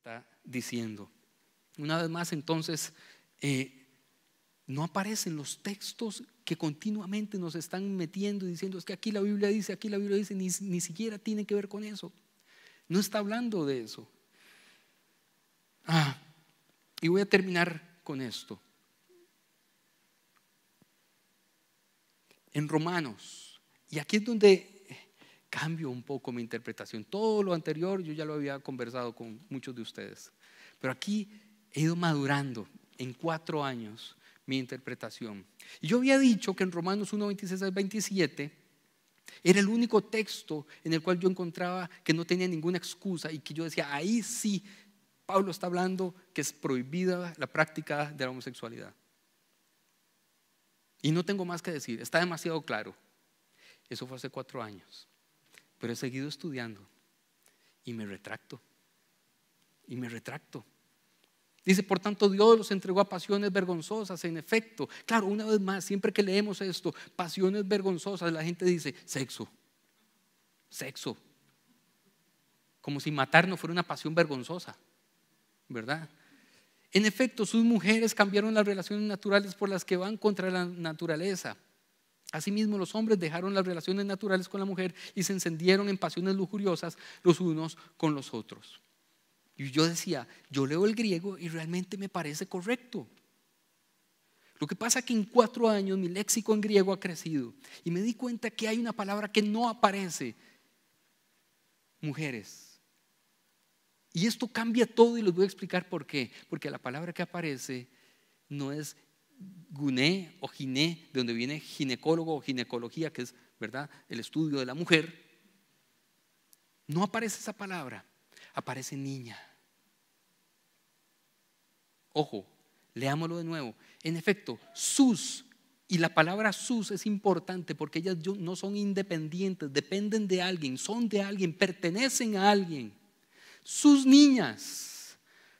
está diciendo. Una vez más, entonces, no aparecen los textos que continuamente nos están metiendo y diciendo es que aquí la Biblia dice, ni siquiera tiene que ver con eso. No está hablando de eso. Y voy a terminar con esto. En Romanos, y aquí es donde cambio un poco mi interpretación. Todo lo anterior yo ya lo había conversado con muchos de ustedes, pero aquí he ido madurando en 4 años mi interpretación. Y yo había dicho que en Romanos 1, 26 al 27 era el único texto en el cual yo encontraba que no tenía ninguna excusa y que yo decía, ahí sí, Pablo está hablando que es prohibida la práctica de la homosexualidad. Y no tengo más que decir, está demasiado claro. Eso fue hace 4 años. Pero he seguido estudiando y me retracto. Dice, por tanto, Dios los entregó a pasiones vergonzosas. En efecto, claro, una vez más, siempre que leemos esto, pasiones vergonzosas, la gente dice, sexo. Como si matar no fuera una pasión vergonzosa, ¿verdad? En efecto, sus mujeres cambiaron las relaciones naturales por las que van contra la naturaleza. Asimismo, los hombres dejaron las relaciones naturales con la mujer y se encendieron en pasiones lujuriosas los unos con los otros. Y yo decía, yo leo el griego y realmente me parece correcto. Lo que pasa es que en 4 años mi léxico en griego ha crecido y me di cuenta que hay una palabra que no aparece: mujeres. Y esto cambia todo y les voy a explicar por qué. Porque la palabra que aparece no es guné o giné, de donde viene ginecólogo o ginecología, que es, ¿verdad?, el estudio de la mujer. No aparece esa palabra, aparece niña. Ojo, leámoslo de nuevo. En efecto, sus, y la palabra sus es importante porque ellas no son independientes, dependen de alguien, son de alguien, pertenecen a alguien. Sus niñas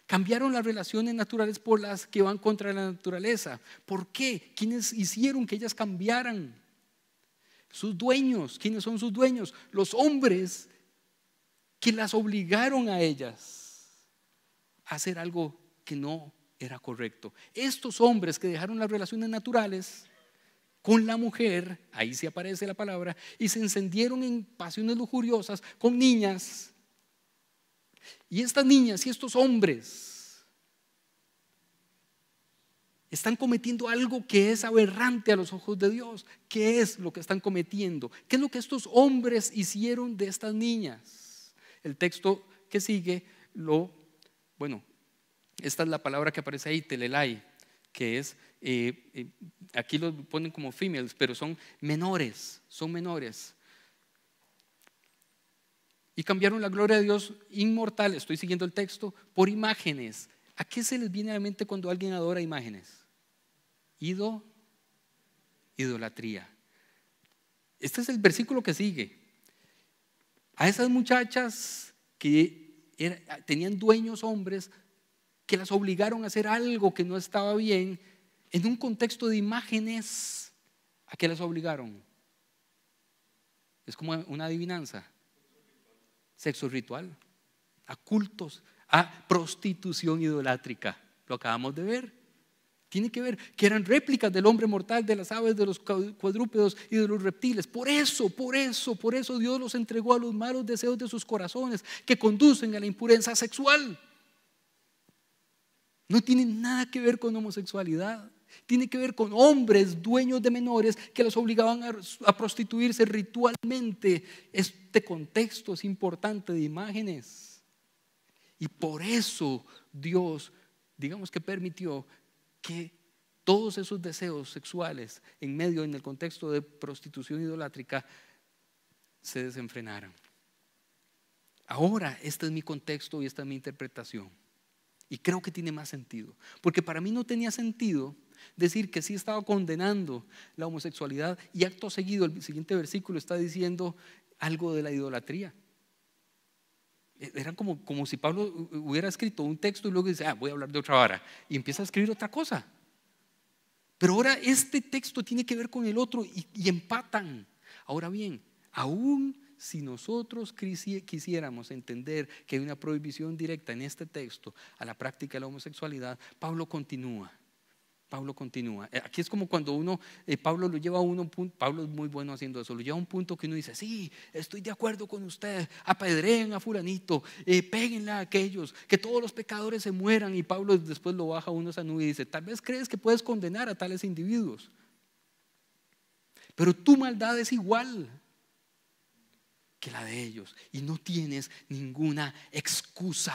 cambiaron las relaciones naturales por las que van contra la naturaleza. ¿Por qué? ¿Quiénes hicieron que ellas cambiaran? Sus dueños. ¿Quiénes son sus dueños? Los hombres que las obligaron a ellas a hacer algo que no era correcto. Estos hombres que dejaron las relaciones naturales con la mujer, ahí sí aparece la palabra, y se encendieron en pasiones lujuriosas con niñas. Y estas niñas y estos hombres están cometiendo algo que es aberrante a los ojos de Dios. ¿Qué es lo que están cometiendo? ¿Qué es lo que estos hombres hicieron de estas niñas? El texto que sigue esta es la palabra que aparece ahí, telelai, que es, aquí lo ponen como females, pero son menores. Y cambiaron la gloria de Dios inmortal, estoy siguiendo el texto, por imágenes. ¿A qué se les viene a la mente cuando alguien adora imágenes? Idolatría. Este es el versículo que sigue. A esas muchachas que tenían dueños hombres que las obligaron a hacer algo que no estaba bien, en un contexto de imágenes, ¿a qué las obligaron? Es como una adivinanza. Sexo ritual, a cultos, a prostitución idolátrica. Lo acabamos de ver. Tiene que ver que eran réplicas del hombre mortal, de las aves, de los cuadrúpedos y de los reptiles. Por eso Dios los entregó a los malos deseos de sus corazones que conducen a la impureza sexual. No tiene nada que ver con homosexualidad. Tiene que ver con hombres dueños de menores que los obligaban a prostituirse ritualmente. Este contexto es importante de imágenes. Y por eso Dios, digamos que permitió que todos esos deseos sexuales en el contexto de prostitución idolátrica se desenfrenaran. Ahora este es mi contexto y esta es mi interpretación. Y creo que tiene más sentido. Porque para mí no tenía sentido decir que sí estaba condenando la homosexualidad y acto seguido el siguiente versículo está diciendo algo de la idolatría. Era como si Pablo hubiera escrito un texto y luego dice, voy a hablar de otra vara, y empieza a escribir otra cosa. Pero ahora este texto tiene que ver con el otro y empatan. Ahora bien, aún si nosotros quisiéramos entender que hay una prohibición directa en este texto a la práctica de la homosexualidad, Pablo continúa. Aquí es como cuando Pablo lo lleva a uno, Pablo es muy bueno haciendo eso, lo lleva a un punto que uno dice, sí, estoy de acuerdo con usted, apedreen a fulanito, péguenle a aquellos, que todos los pecadores se mueran, y Pablo después lo baja a uno esa nube y dice, tal vez crees que puedes condenar a tales individuos, pero tu maldad es igual que la de ellos y no tienes ninguna excusa.